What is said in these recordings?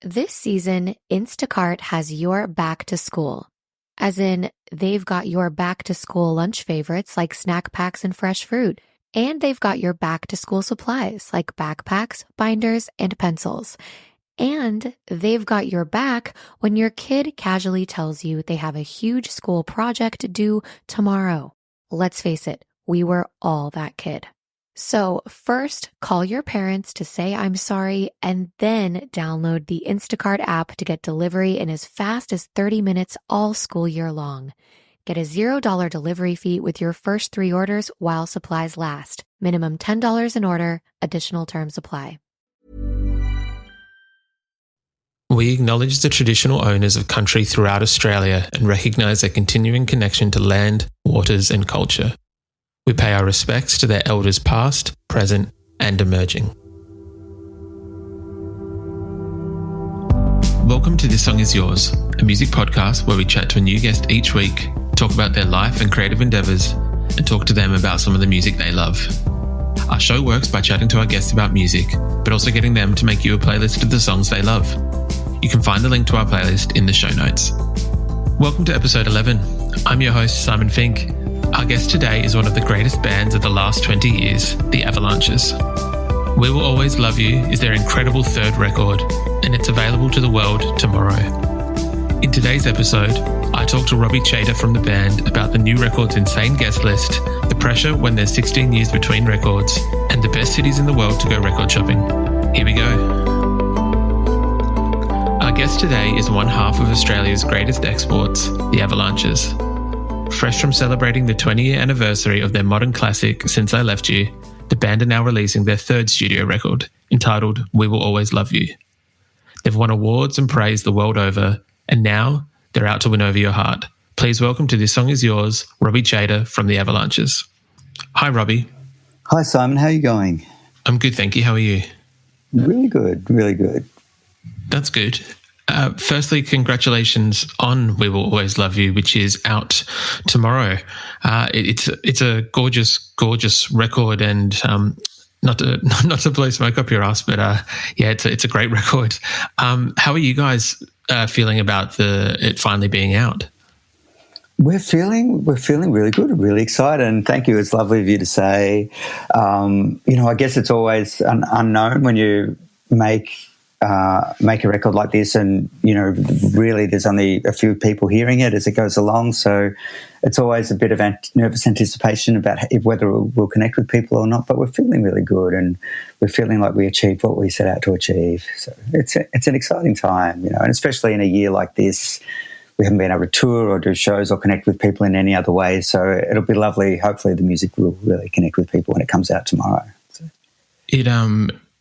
This season, Instacart has your back to school. As in, they've got your back to school lunch favorites like snack packs and fresh fruit. And they've got your back to school supplies like backpacks, binders, and pencils. And they've got your back when your kid casually tells you they have a huge school project due tomorrow. Let's face it, we were all that kid. So first, call your parents to say I'm sorry, and then download the Instacart app to get delivery in as fast as 30 minutes all school year long. Get a $0 delivery fee with your first 3 orders while supplies last. Minimum $10 an order. Additional terms apply. We acknowledge the traditional owners of country throughout Australia and recognise their continuing connection to land, waters and culture. We pay our respects to their elders past, present and emerging. Welcome to This Song Is Yours, a music podcast where we chat to a new guest each week, talk about their life and creative endeavours, and talk to them about some of the music they love. Our show works by chatting to our guests about music, but also getting them to make you a playlist of the songs they love. You can find the link to our playlist in the show notes. Welcome to episode 11. I'm your host, Simon Fink. Our guest today is one of the greatest bands of the last 20 years, the Avalanches. We Will Always Love You is their incredible third record, and it's available to the world tomorrow. In today's episode, I talked to Robbie Chater from the band about the new record's insane guest list, the pressure when there's 16 years between records, and the best cities in the world to go record shopping. Here we go. Our guest today is one half of Australia's greatest exports, the Avalanches. Fresh from celebrating the 20-year anniversary of their modern classic, Since I Left You, the band are now releasing their third studio record, entitled We Will Always Love You. They've won awards and praise the world over, and now they're out to win over your heart. Please welcome to This Song Is Yours, Robbie Chater from the Avalanches. Hi, Robbie. Hi, Simon. How are you going? I'm good, thank you. How are you? Really good, really good. That's good. Firstly, congratulations on We Will Always Love You, which is out tomorrow. It's a gorgeous record, and not to blow smoke up your ass, but it's a great record. How are you guys feeling about it finally being out? We're feeling really good, really excited, and thank you. It's lovely of you to say. I guess it's always unknown when you make a record like this, and really there's only a few people hearing it as it goes along, so it's always a bit of nervous anticipation about whether we'll connect with people or not, but we're feeling really good, and we're feeling like we achieved what we set out to achieve. So it's an exciting time, and especially in a year like this, we haven't been able to tour or do shows or connect with people in any other way, so it'll be lovely. Hopefully the music will really connect with people when it comes out tomorrow. So.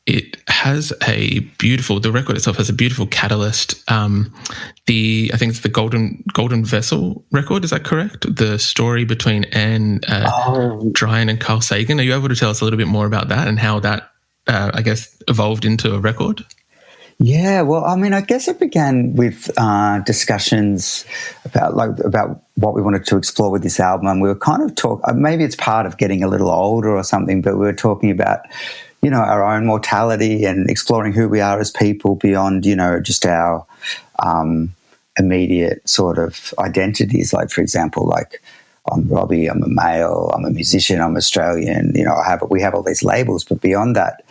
It has the record itself has a beautiful catalyst. I think it's the Golden Vessel record, is that correct? The story between Anne Dryan and Carl Sagan. Are you able to tell us a little bit more about that and how that, evolved into a record? Yeah, well, I guess it began with discussions about what we wanted to explore with this album. And we were kind of maybe it's part of getting a little older or something, but we were talking about our own mortality and exploring who we are as people beyond, just our immediate sort of identities. Like, for example, I'm Robbie, I'm a male, I'm a musician, I'm Australian, we have all these labels, but beyond that,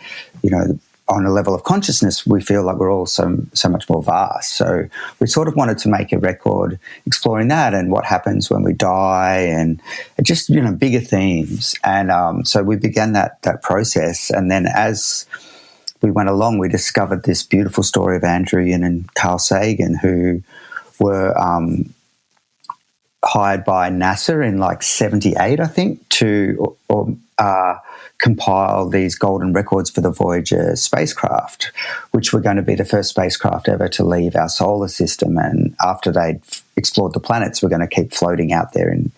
on a level of consciousness, we feel like we're all so much more vast. So we sort of wanted to make a record exploring that and what happens when we die, and just, bigger themes. And so we began that process. And then as we went along, we discovered this beautiful story of Andrew and Carl Sagan, who were hired by NASA in 78, I think, to compile these golden records for the Voyager spacecraft, which were going to be the first spacecraft ever to leave our solar system. And after they'd explored the planets, we're going to keep floating out there and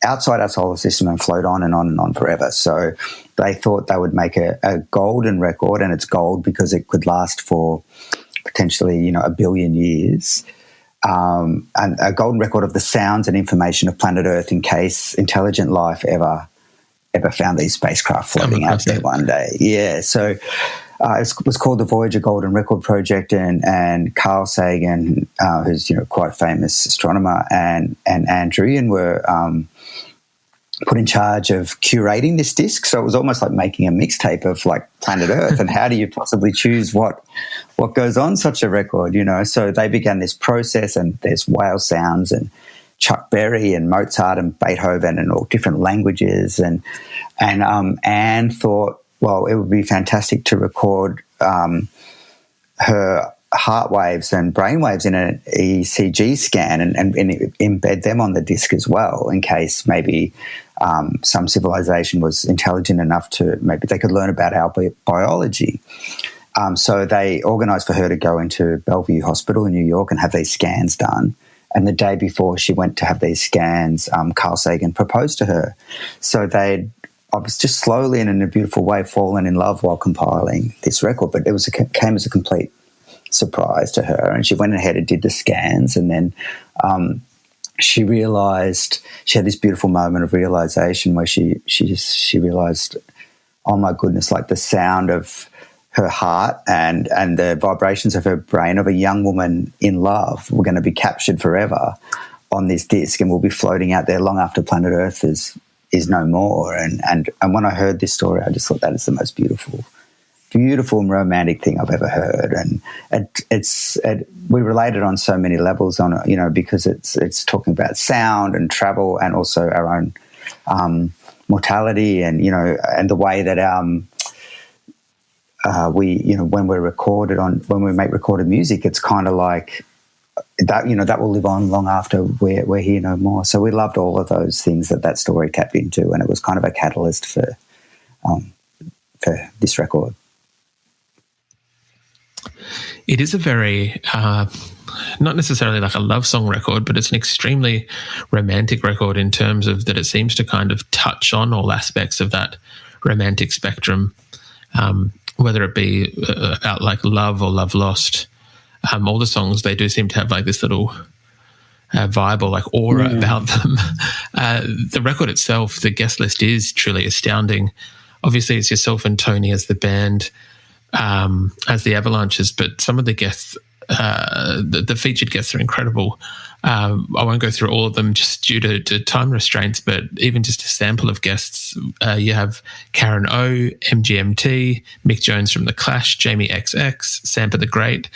outside our solar system and float on and on and on forever. So they thought they would make a golden record, and it's gold because it could last for potentially, 1 billion years. And a golden record of the sounds and information of planet Earth in case intelligent life ever found these spacecraft floating out there one day. Yeah, so it was called the Voyager Golden Record Project, and Carl Sagan, who's quite a famous astronomer, and Andrew Ian were put in charge of curating this disc. So it was almost like making a mixtape of like planet Earth. And how do you possibly choose what goes on such a record? So they began this process, and there's whale sounds and Chuck Berry and Mozart and Beethoven and all different languages, and Anne thought, well, it would be fantastic to record her heart waves and brain waves in an ECG scan and embed them on the disc as well, in case maybe some civilization was intelligent enough to maybe they could learn about our biology. So they organised for her to go into Bellevue Hospital in New York and have these scans done. And the day before she went to have these scans, Carl Sagan proposed to her. So I was just slowly and in a beautiful way fallen in love while compiling this record, but it came as a complete surprise to her. And she went ahead and did the scans, and then she realised, she had this beautiful moment of realisation where she realised, oh my goodness, like the sound of her heart and the vibrations of her brain of a young woman in love were going to be captured forever on this disc, and will be floating out there long after planet Earth is no more. And when I heard this story, I just thought that is the most beautiful and romantic thing I've ever heard. And we related on so many levels on it, because it's talking about sound and travel, and also our own mortality, and and the way that we when we make recorded music, it's kind of like that that will live on long after we're here no more. So we loved all of those things that story tapped into, and it was kind of a catalyst for this record. It is a very, not necessarily like a love song record, but it's an extremely romantic record in terms of that it seems to kind of touch on all aspects of that romantic spectrum, whether it be about like love or love lost. All the songs, they do seem to have like this little vibe or like aura about them. The record itself, the guest list is truly astounding. Obviously, it's yourself and Tony as the band, as the Avalanches, but some of the guests, the featured guests are incredible. I won't go through all of them just due to time restraints, but even just a sample of guests, you have Karen O, MGMT, Mick Jones from The Clash, Jamie XX, Sampa the Great.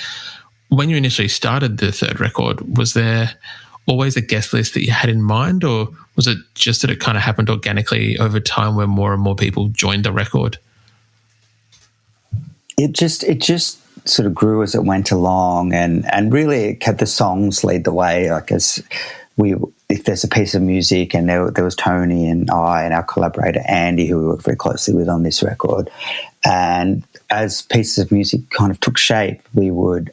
When you initially started the third record, was there always a guest list that you had in mind, or was it just that it kind of happened organically over time where more and more people joined the record? It just sort of grew as it went along, and really it kept the songs lead the way. Like if there's a piece of music, and there was Tony and I and our collaborator Andy, who we worked very closely with on this record, and as pieces of music kind of took shape, we would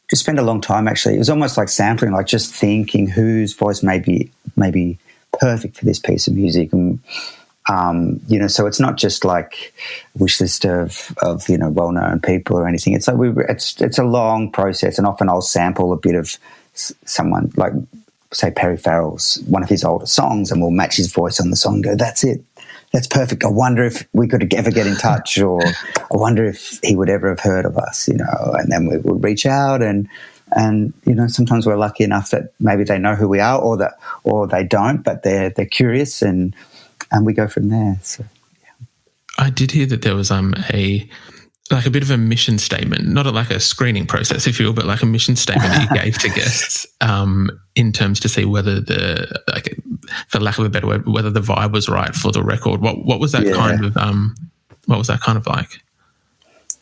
just spend a long time. Actually, it was almost like sampling, like just thinking whose voice may be perfect for this piece of music. And so it's not just like a wish list of well-known people or anything. It's like it's a long process, and often I'll sample a bit of someone, like say Perry Farrell's one of his older songs, and we'll match his voice on the song and go, that's it, that's perfect. I wonder if we could ever get in touch, or I wonder if he would ever have heard of us, and then we would reach out, and sometimes we're lucky enough that maybe they know who we are, or they don't, but they're curious, and we go from there. So, yeah. I did hear that there was a bit of a mission statement, not like a screening process, if you will, but like a mission statement that you gave to guests in terms to see whether for lack of a better word, whether the vibe was right for the record. What was that kind of? What was that kind of like?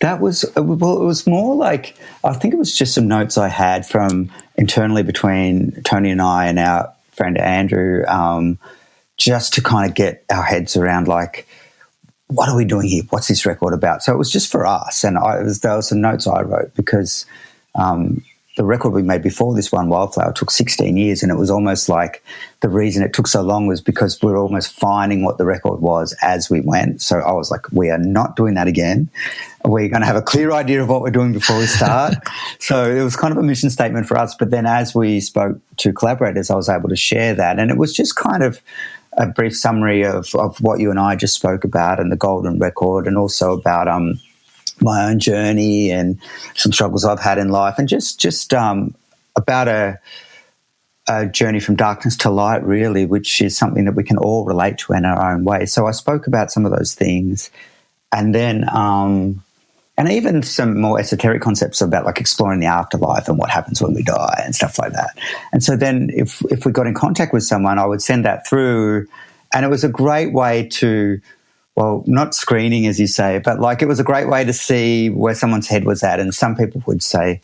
It was more like, I think it was just some notes I had from internally between Tony and I and our friend Andrew. Just to kind of get our heads around, like, what are we doing here? What's this record about? So it was just for us, and there were some notes I wrote, because the record we made before this one, Wildflower, took 16 years, and it was almost like the reason it took so long was because we were almost finding what the record was as we went. So I was like, we are not doing that again. We're going to have a clear idea of what we're doing before we start. So it was kind of a mission statement for us. But then as we spoke to collaborators, I was able to share that, and it was just kind of a brief summary of what you and I just spoke about, and the Golden Record, and also about my own journey and some struggles I've had in life, and just about a journey from darkness to light, really, which is something that we can all relate to in our own way. So I spoke about some of those things, and then and even some more esoteric concepts about like exploring the afterlife and what happens when we die and stuff like that. And so then if we got in contact with someone, I would send that through, and it was a great way to, well, not screening as you say, but like it was a great way to see where someone's head was at. And some people would say,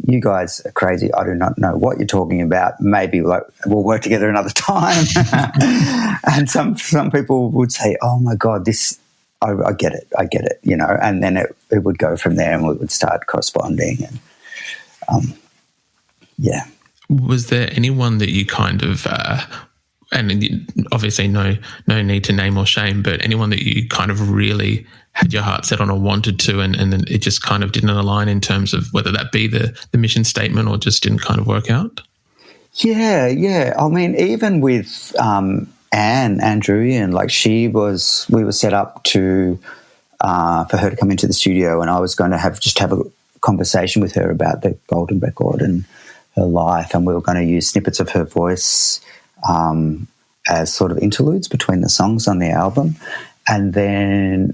you guys are crazy. I do not know what you're talking about. Maybe like we'll work together another time. And some people would say, oh my God, this, I get it, you know, and then it would go from there and we would start corresponding. And yeah. Was there anyone that you kind of, and obviously no need to name or shame, but anyone that you kind of really had your heart set on or wanted to, and then it just kind of didn't align in terms of whether that be the mission statement or just didn't kind of work out? Yeah. I mean, even with Anne Druyan, like we were set up to for her to come into the studio, and I was going to have a conversation with her about the Golden Record and her life, and we were going to use snippets of her voice as sort of interludes between the songs on the album. And then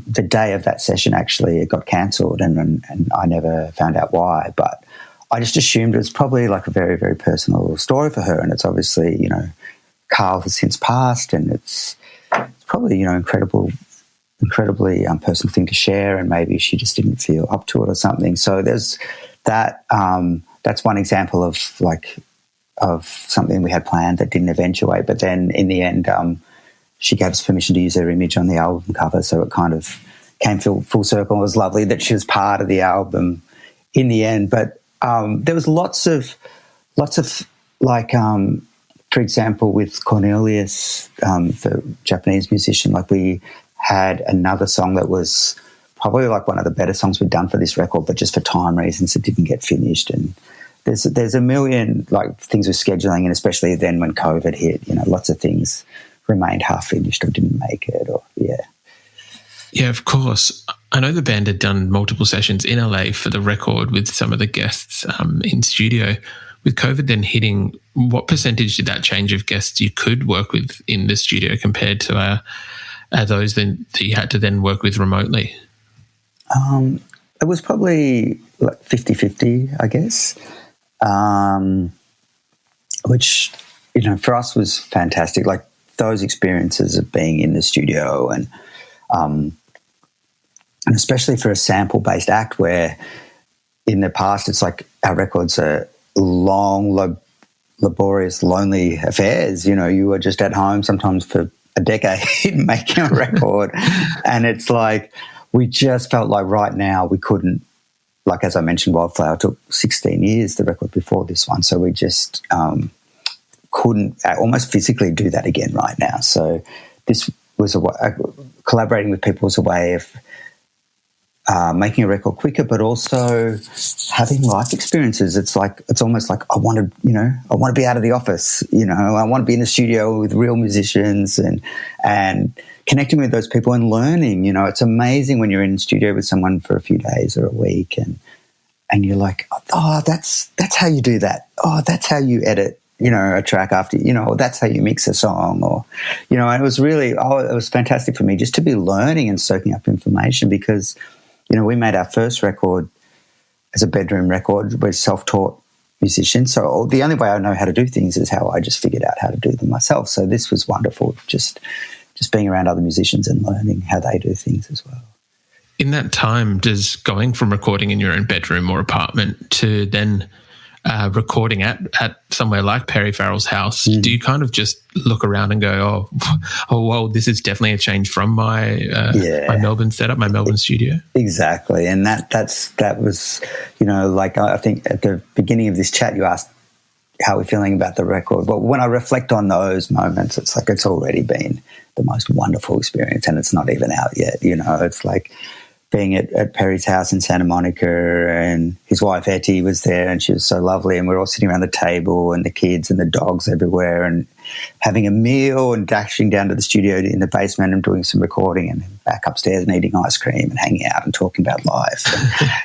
the day of that session, actually, it got cancelled, and I never found out why. But I just assumed it was probably like a very, very personal story for her, and it's obviously, you know, Carl has since passed, and it's probably, you know, incredibly personal thing to share, and maybe she just didn't feel up to it or something. So there's that. That's one example of something we had planned that didn't eventuate. But then in the end, she gave us permission to use her image on the album cover, so it kind of came full circle. It was lovely that she was part of the album in the end. But there was lots of like. For example, with Cornelius, the Japanese musician, like we had another song that was probably like one of the better songs we'd done for this record, but just for time reasons it didn't get finished. And there's a million like things with scheduling, and especially then when COVID hit, you know, lots of things remained half finished or didn't make it, or Yeah, of course. I know the band had done multiple sessions in LA for the record with some of the guests in studio. With COVID then hitting, what percentage did that change of guests you could work with in the studio compared to those then that you had to then work with remotely? It was probably like 50-50, I guess, which, you know, for us was fantastic. Like those experiences of being in the studio and especially for a sample-based act where in the past it's like our records are long, laborious, lonely affairs. You know, you were just at home sometimes for a decade making a record, and it's like we just felt like right now we couldn't, like as I mentioned, Wildflower took 16 years, the record before this one, so we just couldn't almost physically do that again right now. So this was collaborating with people was a way of making a record quicker, but also having life experiences. It's almost like I want to be out of the office. You know, I want to be in the studio with real musicians and connecting with those people and learning. You know, it's amazing when you're in the studio with someone for a few days or a week, and you're like, oh, that's how you do that. Oh, that's how you edit, you know, a track after, you know, that's how you mix a song, or, you know, and it was really, it was fantastic for me just to be learning and soaking up information because, you know, we made our first record as a bedroom record. We're self-taught musicians, so the only way I know how to do things is how I just figured out how to do them myself. So this was wonderful, just being around other musicians and learning how they do things as well. In that time, does going from recording in your own bedroom or apartment to then recording at somewhere like Perry Farrell's house, do you kind of just look around and go, oh, well, this is definitely a change from my my Melbourne setup, my Melbourne studio? Exactly, and that was, you know, like I think at the beginning of this chat you asked how we're feeling about the record. But when I reflect on those moments, it's like it's already been the most wonderful experience, and it's not even out yet. You know, it's like being at Perry's house in Santa Monica, and his wife Etty was there, and she was so lovely, and we were all sitting around the table, and the kids and the dogs everywhere, and having a meal and dashing down to the studio in the basement and doing some recording, and then back upstairs and eating ice cream and hanging out and talking about life.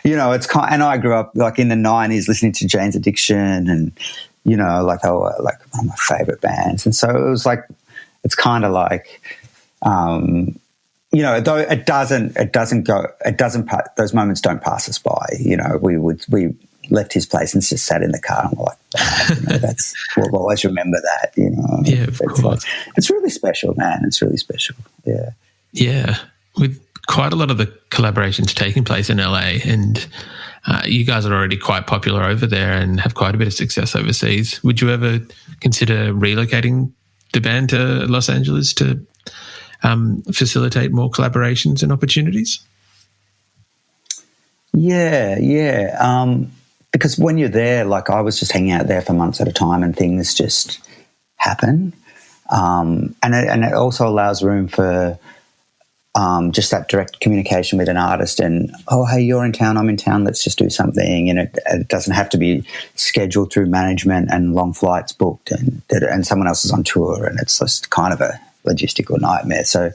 And, it's kind. And I grew up like in the 90s listening to Jane's Addiction, and like they were like one of my favorite bands. And so it was like, it's kind of like, though those moments don't pass us by. We left his place and just sat in the car and we're like, we'll always remember that, Yeah, of course. It's really special, man. It's really special. Yeah. Yeah. With quite a lot of the collaborations taking place in LA, and you guys are already quite popular over there and have quite a bit of success overseas. Would you ever consider relocating the band to Los Angeles to facilitate more collaborations and opportunities? Yeah. Because when you're there, like I was just hanging out there for months at a time and things just happen. And it also allows room for just that direct communication with an artist and, oh, hey, you're in town, I'm in town, let's just do something. And it doesn't have to be scheduled through management and long flights booked and someone else is on tour, and it's just kind of a logistical nightmare. So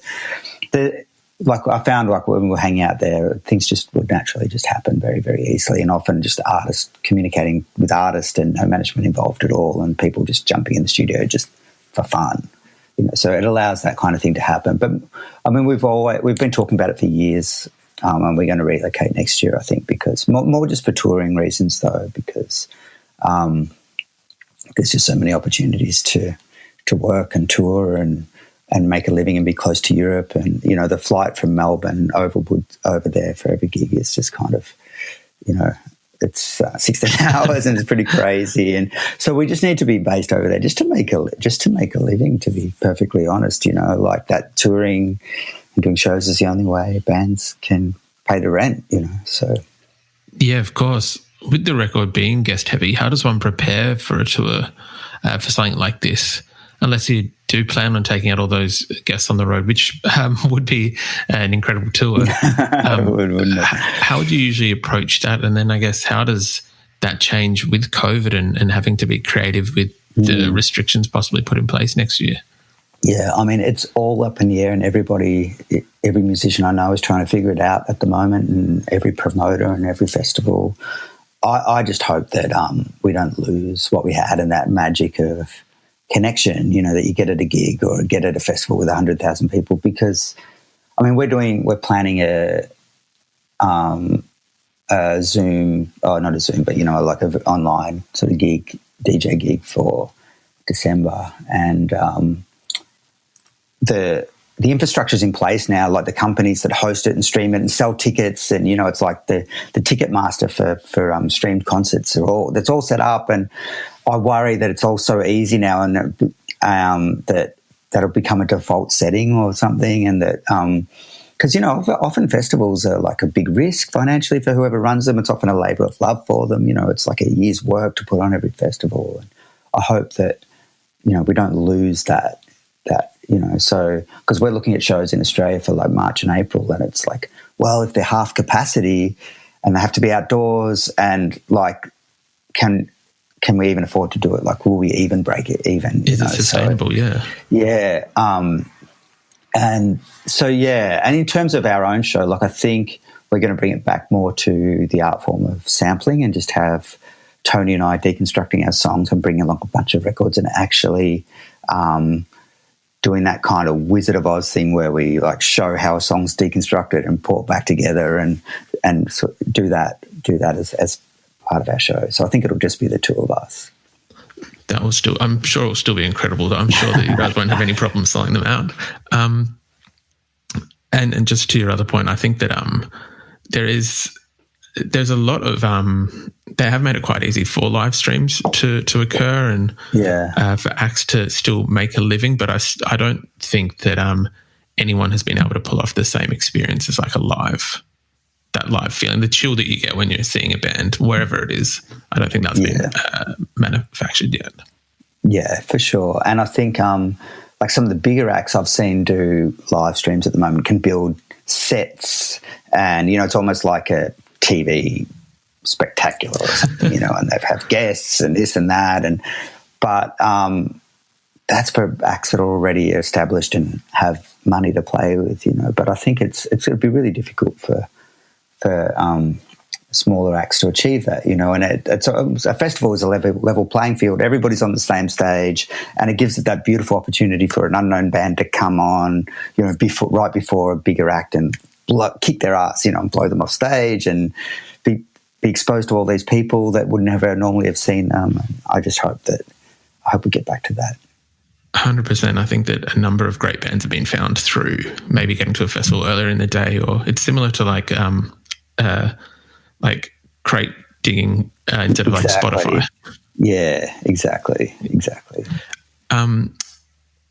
I found like when we were hanging out there, things just would naturally just happen very, very easily, and often just artists communicating with artists and no management involved at all, and people just jumping in the studio just for fun. So it allows that kind of thing to happen. But I mean, we've been talking about it for years, and we're going to relocate next year, I think, because more just for touring reasons, though, because there's just so many opportunities to work and tour and make a living and be close to Europe. And, the flight from Melbourne over there for every gig is just kind of, it's 16 hours and it's pretty crazy. And so we just need to be based over there just to make a living, to be perfectly honest. Like that touring and doing shows is the only way bands can pay the rent, so. Yeah, of course. With the record being guest heavy, how does one prepare for a tour for something like this? Unless you do plan on taking out all those guests on the road, which would be an incredible tour. Wouldn't it? How would you usually approach that? And then I guess how does that change with COVID and having to be creative with the restrictions possibly put in place next year? Yeah, I mean, it's all up in the air, and every musician I know is trying to figure it out at the moment, and every promoter and every festival. I just hope that we don't lose what we had and that magic of connection, that you get at a gig or get at a festival with 100,000 people, because I mean we're planning a Zoom, not a Zoom, but like an online sort of DJ gig for December, and the infrastructure's in place now, like the companies that host it and stream it and sell tickets, and it's like the Ticketmaster for streamed concerts that's all set up. And I worry that it's all so easy now, and that'll become a default setting or something, and that because often festivals are like a big risk financially for whoever runs them. It's often a labour of love for them. It's like a year's work to put on every festival, and I hope that we don't lose that. So because we're looking at shows in Australia for like March and April, and it's like, well, if they're half capacity and they have to be outdoors, and like can we even afford to do it? Like, will we even break it even? Is it sustainable? So, yeah. And so, yeah. And in terms of our own show, like I think we're going to bring it back more to the art form of sampling, and just have Tony and I deconstructing our songs and bringing along a bunch of records and actually doing that kind of Wizard of Oz thing where we like show how a song's deconstructed and put back together, and sort of do that as part of our show. So I think it'll just be the two of us. I'm sure it'll still be incredible. I'm sure that you guys won't have any problem selling them out. And just to your other point, I think that there's a lot of they have made it quite easy for live streams to occur, and for acts to still make a living. But I don't think that anyone has been able to pull off the same experience as like that live feeling, the chill that you get when you're seeing a band, wherever it is. I don't think that's been manufactured yet. Yeah, for sure. And I think like some of the bigger acts I've seen do live streams at the moment can build sets, and it's almost like a TV spectacular or something, and they have guests and this and that, but that's for acts that are already established and have money to play with, But I think it'd be really difficult for smaller acts to achieve that, And a festival is a level playing field. Everybody's on the same stage, and it gives it that beautiful opportunity for an unknown band to come on, right before a bigger act and kick their ass, and blow them off stage and be exposed to all these people that would never normally have seen them. I hope we get back to that. 100%. I think that a number of great bands have been found through maybe getting to a festival earlier in the day, or it's similar to like crate digging instead of like Spotify. Yeah, exactly.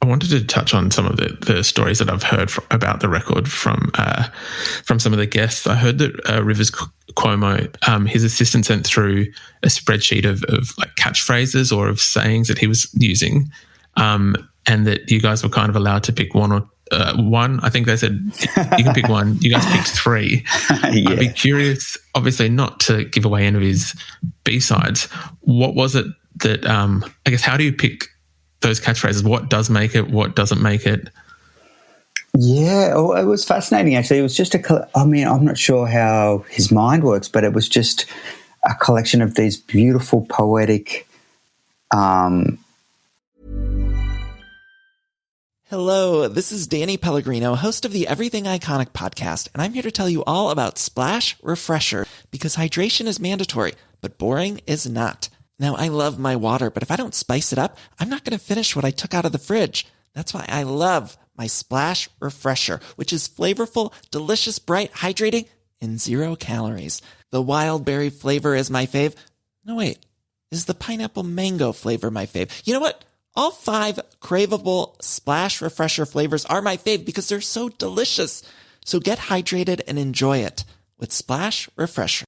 I wanted to touch on some of the stories that I've heard about the record from some of the guests. I heard that Rivers Cuomo, his assistant sent through a spreadsheet of like catchphrases or of sayings that he was using, and that you guys were kind of allowed to pick one. I think they said you can pick one. You guys picked three. Yeah. I'd be curious, obviously not to give away any of his B-sides. What was it that, I guess, how do you pick those catchphrases? What does make it? What doesn't make it? Yeah, it was fascinating, actually. It was just I'm not sure how his mind works, but it was just a collection of these beautiful, poetic... Hello, this is Danny Pellegrino, host of the Everything Iconic podcast, and I'm here to tell you all about Splash Refresher, because hydration is mandatory, but boring is not. Now, I love my water, but if I don't spice it up, I'm not going to finish what I took out of the fridge. That's why I love my Splash Refresher, which is flavorful, delicious, bright, hydrating, and 0 calories. The wild berry flavor is my fave. No, wait. Is the pineapple mango flavor my fave? You know what? All 5 craveable Splash Refresher flavors are my fave because they're so delicious. So get hydrated and enjoy it with Splash Refresher.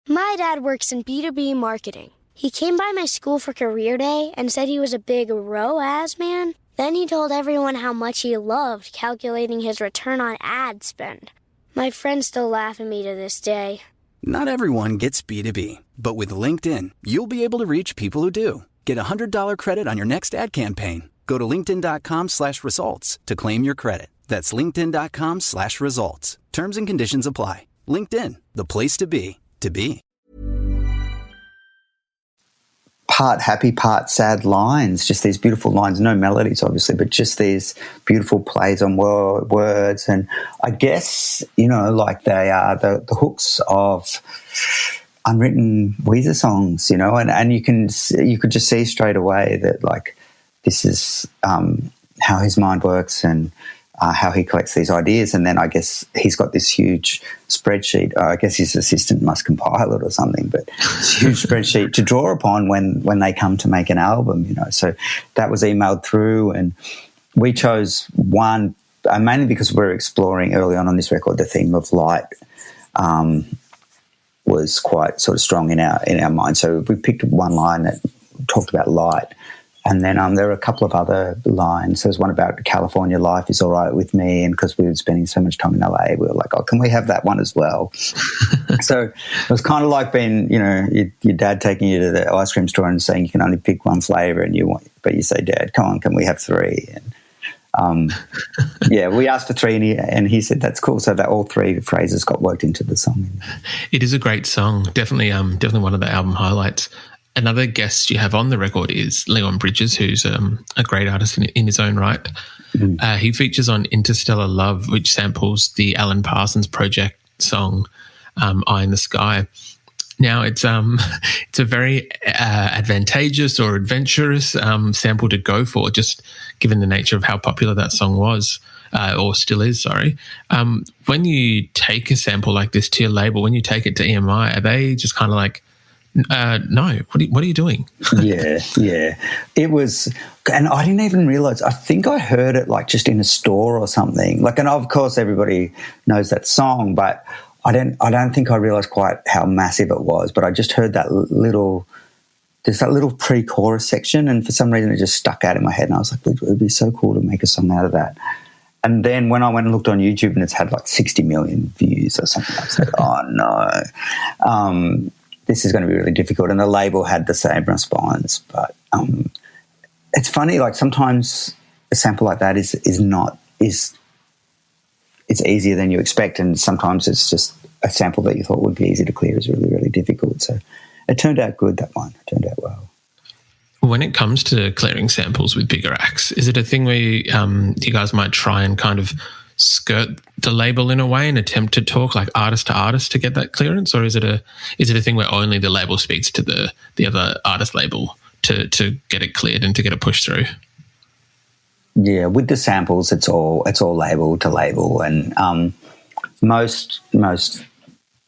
My dad works in B2B marketing. He came by my school for career day and said he was a big ROAS man. Then he told everyone how much he loved calculating his return on ad spend. My friends still laugh at me to this day. Not everyone gets B2B, but with LinkedIn, you'll be able to reach people who do. Get a $100 credit on your next ad campaign. Go to linkedin.com/results to claim your credit. That's linkedin.com/results. Terms and conditions apply. LinkedIn, the place to be, to be. Part happy, part sad lines, just these beautiful lines, no melodies obviously, but just these beautiful plays on words. And I guess, like they are the hooks of unwritten Weezer songs, and you could just see straight away that like this is how his mind works and how he collects these ideas. And then I guess he's got this huge spreadsheet. I guess his assistant must compile it or something, but this huge spreadsheet to draw upon when they come to make an album, So that was emailed through, and we chose one mainly because we're exploring early on this record the theme of light. Was quite sort of strong in our mind. So we picked one line that talked about light. And then there were a couple of other lines. There's one about California life is all right with me. And because we were spending so much time in LA, we were like, oh, can we have that one as well? So it was kind of like being, your dad taking you to the ice cream store and saying you can only pick one flavor but you say, Dad, come on, can we have 3? And we asked for 3 and he said that's cool, so that all 3 phrases got worked into the song. It is a great song, definitely one of the album highlights. Another guest you have on the record is Leon Bridges, who's a great artist in his own right. He features on Interstellar Love, which samples the Alan Parsons Project song Eye in the Sky. Now, it's a very advantageous or adventurous sample to go for, just given the nature of how popular that song was, or still is, sorry. When you take a sample like this to your label, when you take it to EMI, are they just kind of like, no, what are you doing? Yeah. It was, and I didn't even realise, I think I heard it like just in a store or something. Like, and of course everybody knows that song, but I don't think I realised quite how massive it was, but I just heard that little pre-chorus section, and for some reason it just stuck out in my head, and I was like, it would be so cool to make a song out of that. And then when I went and looked on YouTube and it's had like 60 million views or something, I was like, oh no, this is going to be really difficult. And the label had the same response, but it's funny, like sometimes a sample like that is it's easier than you expect, and sometimes it's just a sample that you thought would be easy to clear is really, really difficult. So it turned out good, that one. It turned out well. When it comes to clearing samples with bigger acts, is it a thing where you guys might try and kind of skirt the label in a way and attempt to talk like artist to artist to get that clearance, or is it a thing where only the label speaks to the other artist label to get it cleared and to get it pushed through? Yeah, with the samples, it's all label to label, and mostly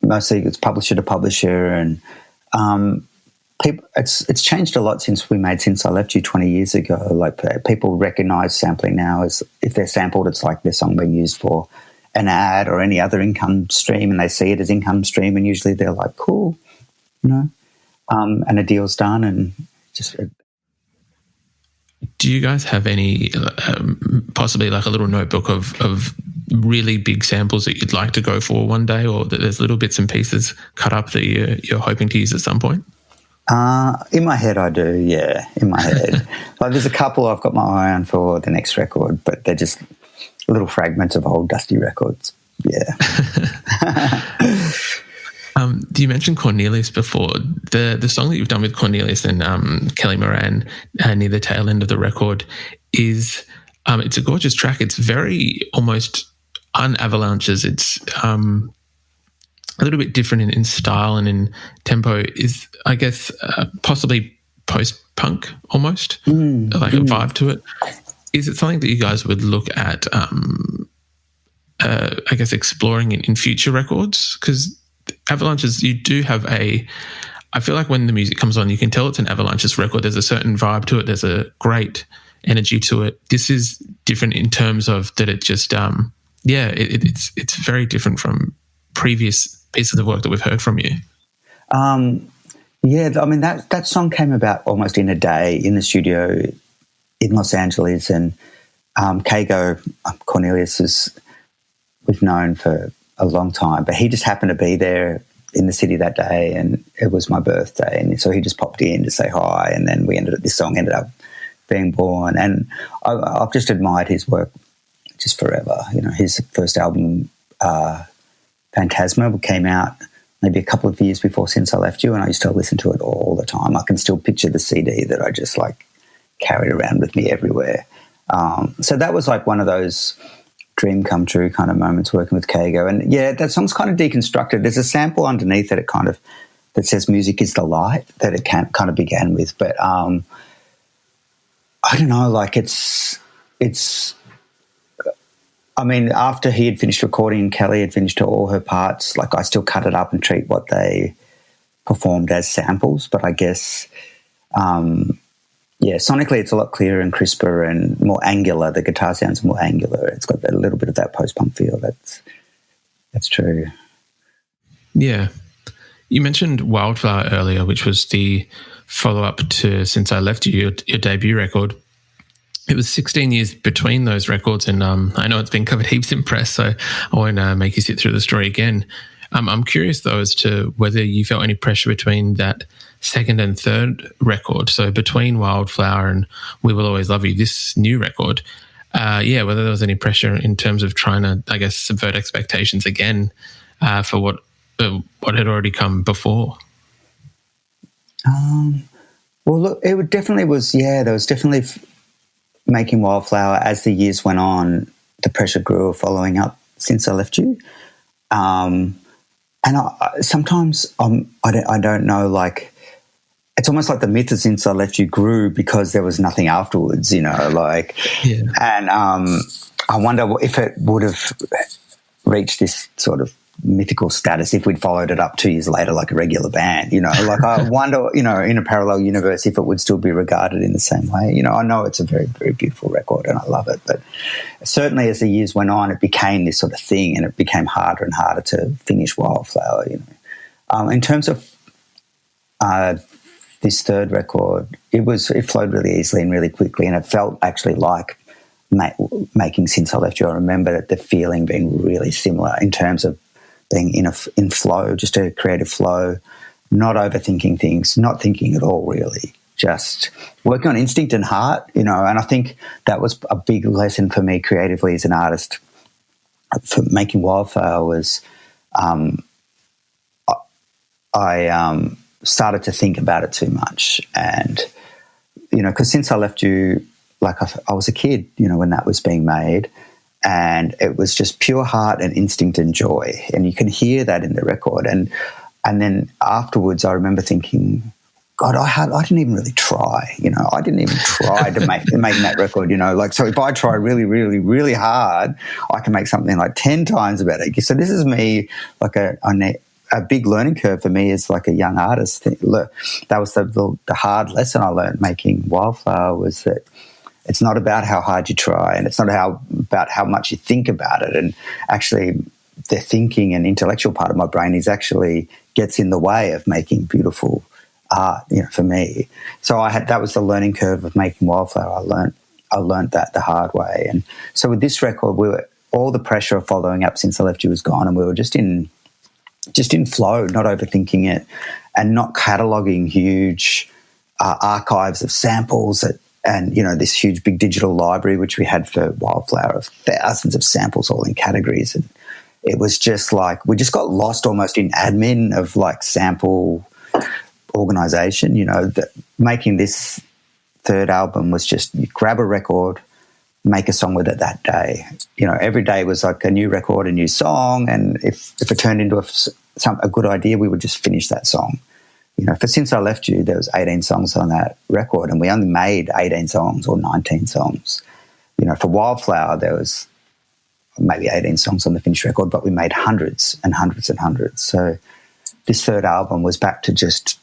it's publisher to publisher, and it's changed a lot since I Left You 20 years ago. Like people recognise sampling now as if they're sampled, it's like their song being used for an ad or any other income stream, and they see it as income stream, and usually they're like, cool, and a deal's done, and just. Do you guys have any possibly like a little notebook of really big samples that you'd like to go for one day, or that there's little bits and pieces cut up that you're hoping to use at some point? In my head, I do, yeah, in my head. Like there's a couple I've got my eye on for the next record, but they're just little fragments of old dusty records, yeah. You mentioned Cornelius before. The song that you've done with Cornelius and Kelly Moran near the tail end of the record is it's a gorgeous track. It's very almost un-Avalanches. It's a little bit different in style and in tempo. Is I guess possibly post-punk almost, like a vibe to it. Is it something that you guys would look at, I guess, exploring in future records? Because Avalanches, you do have I feel like when the music comes on, you can tell it's an Avalanches record. There's a certain vibe to it. There's a great energy to it. This is different in terms of that it just, it's very different from previous pieces of work that we've heard from you. Yeah, I mean, that song came about almost in a day in the studio in Los Angeles, and Kago, Cornelius, we've known for a long time, but he just happened to be there in the city that day, and it was my birthday, and so he just popped in to say hi, and then this song ended up being born, and I've just admired his work just forever. His first album, Phantasma, came out maybe a couple of years before Since I Left You, and I used to listen to it all the time. I can still picture the CD that I just like carried around with me everywhere. So that was like one of those dream come true kind of moments working with Kago. And yeah, that song's kind of deconstructed. There's a sample underneath that that says music is the light that it kind of began with. But I don't know, like I mean, after he had finished recording and Kelly had finished all her parts, like I still cut it up and treat what they performed as samples. But I guess, sonically it's a lot clearer and crisper and more angular. The guitar sounds more angular. It's got a little bit of that post-punk feel. That's true. Yeah. You mentioned Wildflower earlier, which was the follow-up to Since I Left You, your debut record. It was 16 years between those records, and I know it's been covered heaps in press, so I won't make you sit through the story again. I'm curious, though, as to whether you felt any pressure between that second and third record, so between Wildflower and We Will Always Love You, this new record, whether there was any pressure in terms of trying to, I guess, subvert expectations again for what had already come before. Well, look, it definitely was, there was definitely... making Wildflower, as the years went on, the pressure grew following up Since I Left You. And sometimes I don't know, like, it's almost like the myth of Since I Left You grew because there was nothing afterwards, and I wonder if it would have reached this sort of mythical status if we'd followed it up 2 years later like a regular band, like I wonder, in a parallel universe if it would still be regarded in the same way. I know it's a very, very beautiful record and I love it, but certainly as the years went on it became this sort of thing and it became harder and harder to finish Wildflower. In terms of this third record, it flowed really easily and really quickly, and it felt actually like making Since I Left You. I remember the feeling being really similar in terms of being in flow, just a creative flow, not overthinking things, not thinking at all really, just working on instinct and heart, and I think that was a big lesson for me creatively as an artist. For making Wildflower was I started to think about it too much, and because since I left you, like I was a kid, when that was being made, and it was just pure heart and instinct and joy, and you can hear that in the record. And then afterwards, I remember thinking, God, I didn't even really try. I didn't even try to make that record. So if I try really, really, really hard, I can make something like 10 times better. So this is me, like a big learning curve for me as like a young artist. Look, that was the hard lesson I learned making Wildflower, was that it's not about how hard you try, and it's not about how much you think about it. And actually, the thinking and intellectual part of my brain actually gets in the way of making beautiful art, for me. So that was the learning curve of making Wildflower. I learned that the hard way. And so with this record, all the pressure of following up Since I Left You was gone, and we were just in flow, not overthinking it, and not cataloging huge archives of samples and this huge big digital library which we had for Wildflower of thousands of samples all in categories. And it was just like we just got lost almost in admin of like sample organization. That making this third album was just you grab a record, make a song with it that day. Every day was like a new record, a new song, and if it turned into a good idea, we would just finish that song. For Since I Left You, there was 18 songs on that record, and we only made 18 songs or 19 songs. For Wildflower, there was maybe 18 songs on the finished record, but we made hundreds and hundreds and hundreds. So this third album was back to just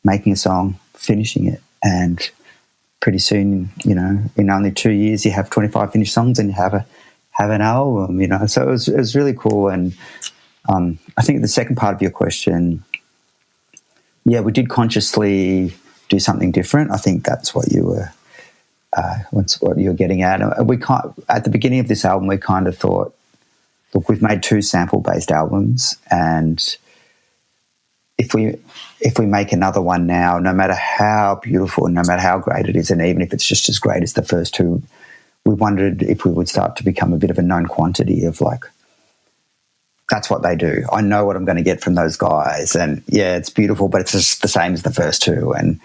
making a song, finishing it, and pretty soon, in only 2 years, you have 25 finished songs and you have an album. So it was really cool. And I think the second part of your question, yeah, we did consciously do something different. I think that's what you were getting at. And at the beginning of this album, we kind of thought, look, we've made 2 sample-based albums, and if we make another one now, no matter how beautiful and no matter how great it is, and even if it's just as great as the first 2, we wondered if we would start to become a bit of a known quantity of like, that's what they do. I know what I'm going to get from those guys. And yeah, it's beautiful, but it's just the same as the first 2. And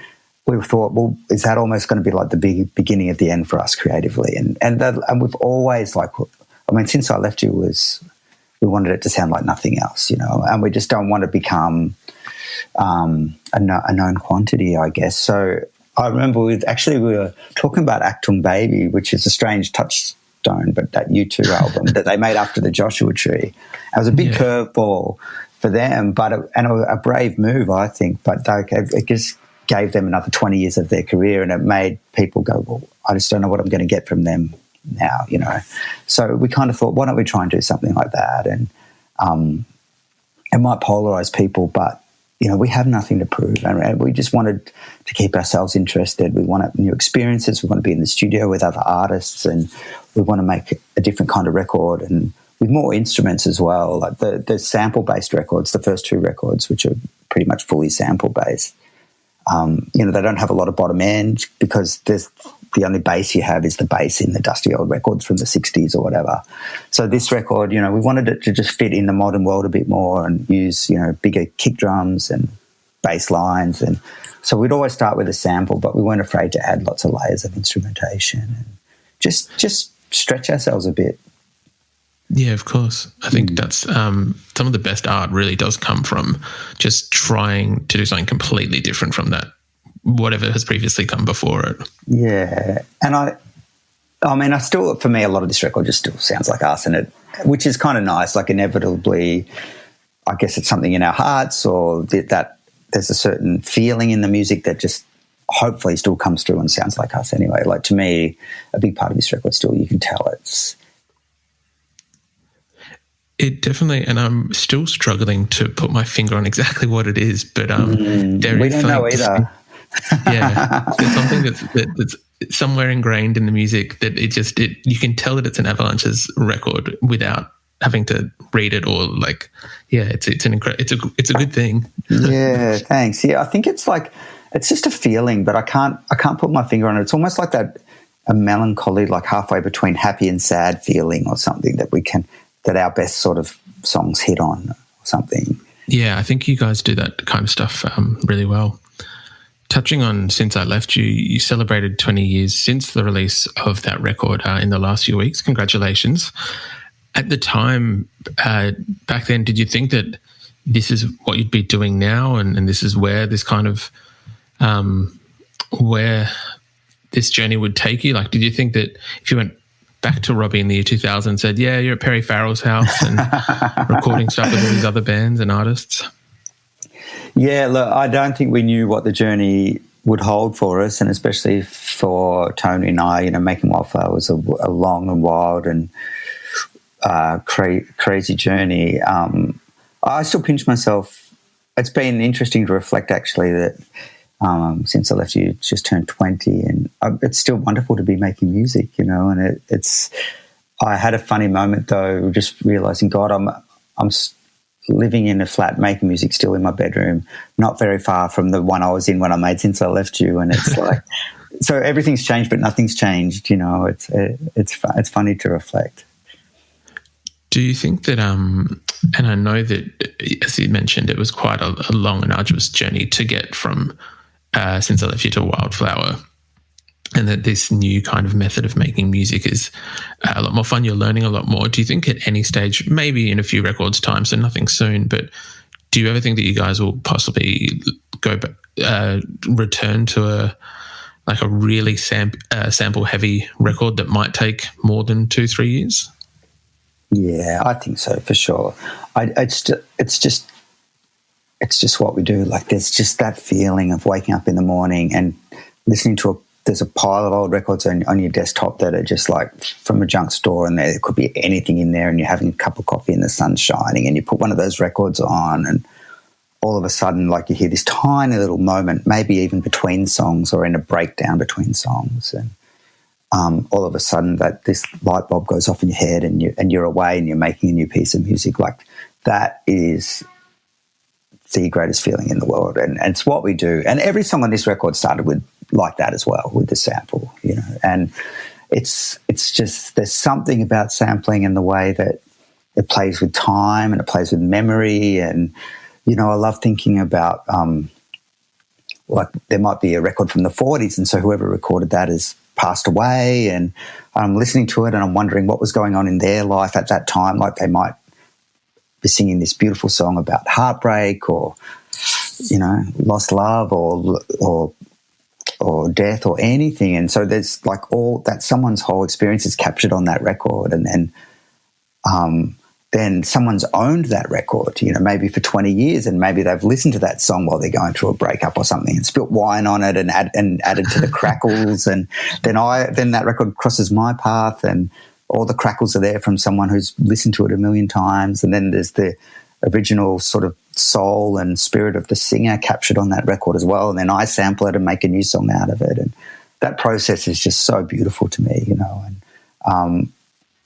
we thought, well, is that almost going to be like the beginning of the end for us creatively? And we've always Since I Left You we wanted it to sound like nothing else, and we just don't want to become a known quantity, I guess. So I remember we were talking about Achtung Baby, which is a strange touchstone, but that U2 album that they made after the Joshua Tree. It was a big curveball for them, but a brave move, I think. But it just gave them another 20 years of their career, and it made people go, well, I just don't know what I'm going to get from them now, So we kind of thought, why don't we try and do something like that? And it might polarize people, but we have nothing to prove, and we just wanted to keep ourselves interested. We wanted new experiences. We want to be in the studio with other artists, and we want to make a different kind of record, and with more instruments as well. Like the sample-based records, the first 2 records, which are pretty much fully sample-based, they don't have a lot of bottom end, because the only bass you have is the bass in the dusty old records from the 60s or whatever. So this record, we wanted it to just fit in the modern world a bit more and use, bigger kick drums and bass lines. And so we'd always start with a sample, but we weren't afraid to add lots of layers of instrumentation and just stretch ourselves a bit. Yeah, of course. I think that's some of the best art really does come from just trying to do something completely different from that, whatever has previously come before it. Yeah. And I still, for me, a lot of this record just still sounds like us, and which is kind of nice. Like inevitably, I guess it's something in our hearts, or that there's a certain feeling in the music that just hopefully still comes through and sounds like us anyway. Like to me, a big part of this record still, you can tell It definitely, and I'm still struggling to put my finger on exactly what it is, but we don't know either. Yeah, it's something that's somewhere ingrained in the music that you can tell that it's an Avalanches record without having to read it or it's a good thing. Yeah, thanks. Yeah, I think it's like it's just a feeling, but I can't put my finger on it. It's almost like a melancholy, like halfway between happy and sad feeling or something that our best sort of songs hit on or something. Yeah, I think you guys do that kind of stuff really well. Touching on Since I Left You, you celebrated 20 years since the release of that record in the last few weeks. Congratulations. At the time, back then, did you think that this is what you'd be doing now and this is where this kind of, where this journey would take you? Like, did you think that if you went back to Robbie in the year 2000 and said, yeah, you're at Perry Farrell's house and recording stuff with all these other bands and artists? Yeah, look, I don't think we knew what the journey would hold for us, and especially for Tony and I, Making Wildflower was a long and wild and crazy journey. I still pinch myself. It's been interesting to reflect, actually, that Since I Left You just turned 20, and it's still wonderful to be making music, and it's. I had a funny moment, though, just realising, God, I'm living in a flat, making music still in my bedroom, not very far from the one I was in when I made Since I Left You, and it's like, so everything's changed, but nothing's changed. It's funny to reflect. Do you think that, and I know that, as you mentioned, it was quite a long and arduous journey to get from Since I Left You to Wildflower, and that this new kind of method of making music is a lot more fun. You're learning a lot more. Do you think at any stage, maybe in a few records' time, so nothing soon, but do you ever think that you guys will possibly go back, return to a really sample-heavy record that might take more than 2-3 years? Yeah, I think so, for sure. It's just what we do. Like, there's just that feeling of waking up in the morning and listening to there's a pile of old records on your desktop that are just like from a junk store, and there could be anything in there, and you're having a cup of coffee and the sun's shining, and you put one of those records on, and all of a sudden, like, you hear this tiny little moment, maybe even between songs or in a breakdown between songs, and all of a sudden that this light bulb goes off in your head, and you're away and you're making a new piece of music. Like, that is the greatest feeling in the world, and it's what we do. And every song on this record started with like that as well, with the sample, and it's just, there's something about sampling and the way that it plays with time and it plays with memory. And I love thinking about like, there might be a record from the 40s, and so whoever recorded that has passed away, and I'm listening to it and I'm wondering what was going on in their life at that time. Like, they might be singing this beautiful song about heartbreak or lost love or death or anything, and so there's like all that, someone's whole experience is captured on that record, and then someone's owned that record, maybe for 20 years, and maybe they've listened to that song while they're going through a breakup or something and spilt wine on it and added to the crackles, and then that record crosses my path, and all the crackles are there from someone who's listened to it a million times, and then there's the original sort of soul and spirit of the singer captured on that record as well, and then I sample it and make a new song out of it, and that process is just so beautiful to me, and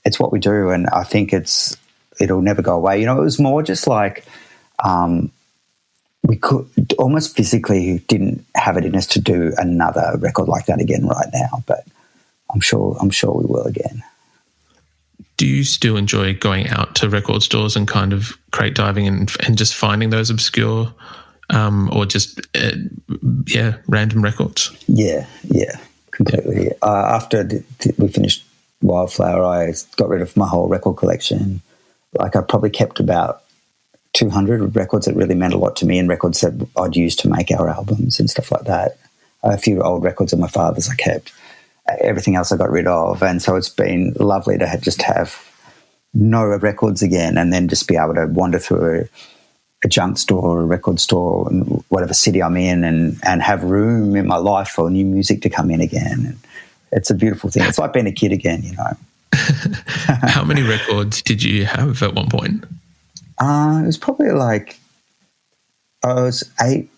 it's what we do, and I think it'll never go away. It was more just like we could almost physically didn't have it in us to do another record like that again right now, but I'm sure we will again. Do you still enjoy going out to record stores and kind of crate diving and just finding those obscure or just random records? Yeah, completely. After we finished Wildflower, I got rid of my whole record collection. Like, I probably kept about 200 records that really meant a lot to me, and records that I'd used to make our albums and stuff like that. A few old records of my father's I kept. Everything else I got rid of, and so it's been lovely to just have no records again, and then just be able to wander through a junk store or a record store, whatever city I'm in, and have room in my life for new music to come in again. And it's a beautiful thing. It's like being a kid again, How many records did you have at one point? It was probably like, it was 8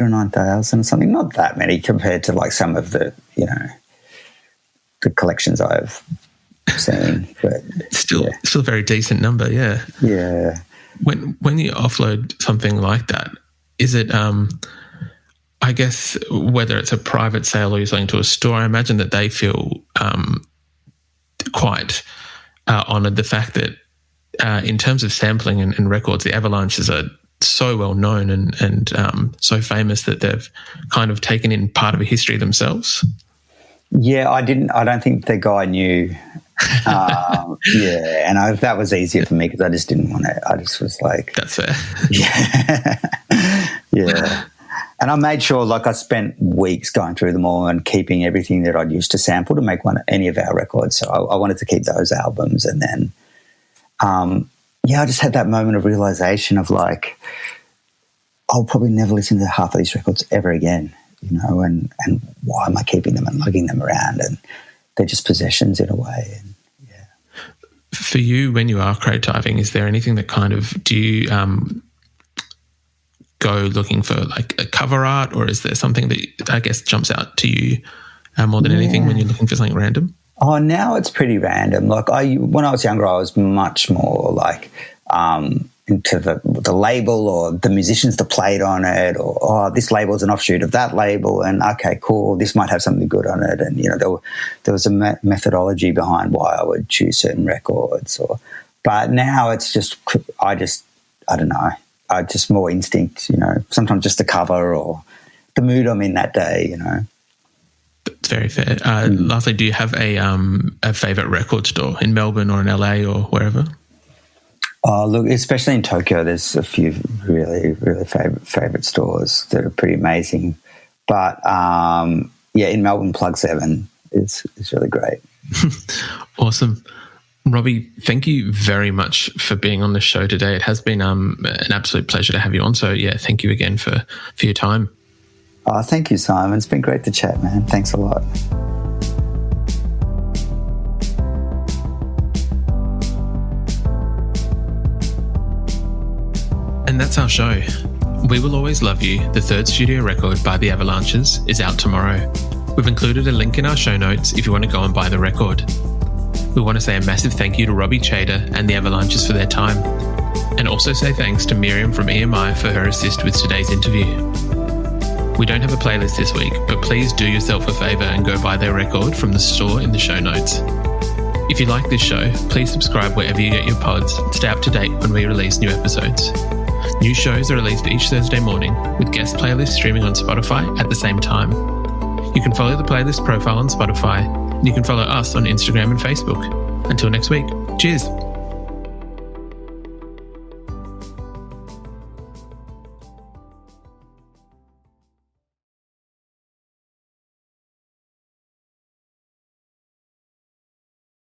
or 9,000 or something. Not that many compared to like some of the, the collections I've seen, but still a very decent number. Yeah. Yeah. When you offload something like that, is it, I guess whether it's a private sale or you're selling to a store, I imagine that they feel quite honoured the fact that in terms of sampling and records, the Avalanches are so well known and so famous that they've kind of taken in part of a history themselves. Yeah, I don't think the guy knew. Yeah, and that was easier for me because I just didn't want to. I just was like, that's fair. Yeah, yeah. And I made sure, like, I spent weeks going through them all and keeping everything that I'd used to sample to make any of our records. So I wanted to keep those albums, and then, I just had that moment of realization of like, I'll probably never listen to half of these records ever again, and why am I keeping them and lugging them around? And they're just possessions in a way. And yeah. For you, when you are creativing, is there anything that kind of, do you go looking for like a cover art, or is there something that I guess jumps out to you more than anything when you're looking for something random? Oh, now it's pretty random. Like when I was younger, I was much more like into the label or the musicians that played on it, or this label's an offshoot of that label, and okay, cool, this might have something good on it. And there was a methodology behind why I would choose certain records. But now it's just I don't know. I just more instinct. Sometimes just the cover or the mood I'm in that day. That's very fair. Lastly, do you have a favourite record store in Melbourne or in LA or wherever? Oh, look, especially in Tokyo, there's a few really, really favourite stores that are pretty amazing. But, in Melbourne, Plug 7 is really great. Awesome. Robbie, thank you very much for being on the show today. It has been an absolute pleasure to have you on. So, thank you again for your time. Oh, thank you, Simon. It's been great to chat, man. Thanks a lot. And that's our show. We Will Always Love You, the third studio record by the Avalanches, is out tomorrow. We've included a link in our show notes if you want to go and buy the record. We want to say a massive thank you to Robbie Chater and the Avalanches for their time, and also say thanks to Mariam from EMI for her assist with today's interview. We don't have a playlist this week, but please do yourself a favour and go buy their record from the store in the show notes. If you like this show, please subscribe wherever you get your pods and stay up to date when we release new episodes. New shows are released each Thursday morning, with guest playlists streaming on Spotify at the same time. You can follow the playlist profile on Spotify, and you can follow us on Instagram and Facebook. Until next week, cheers.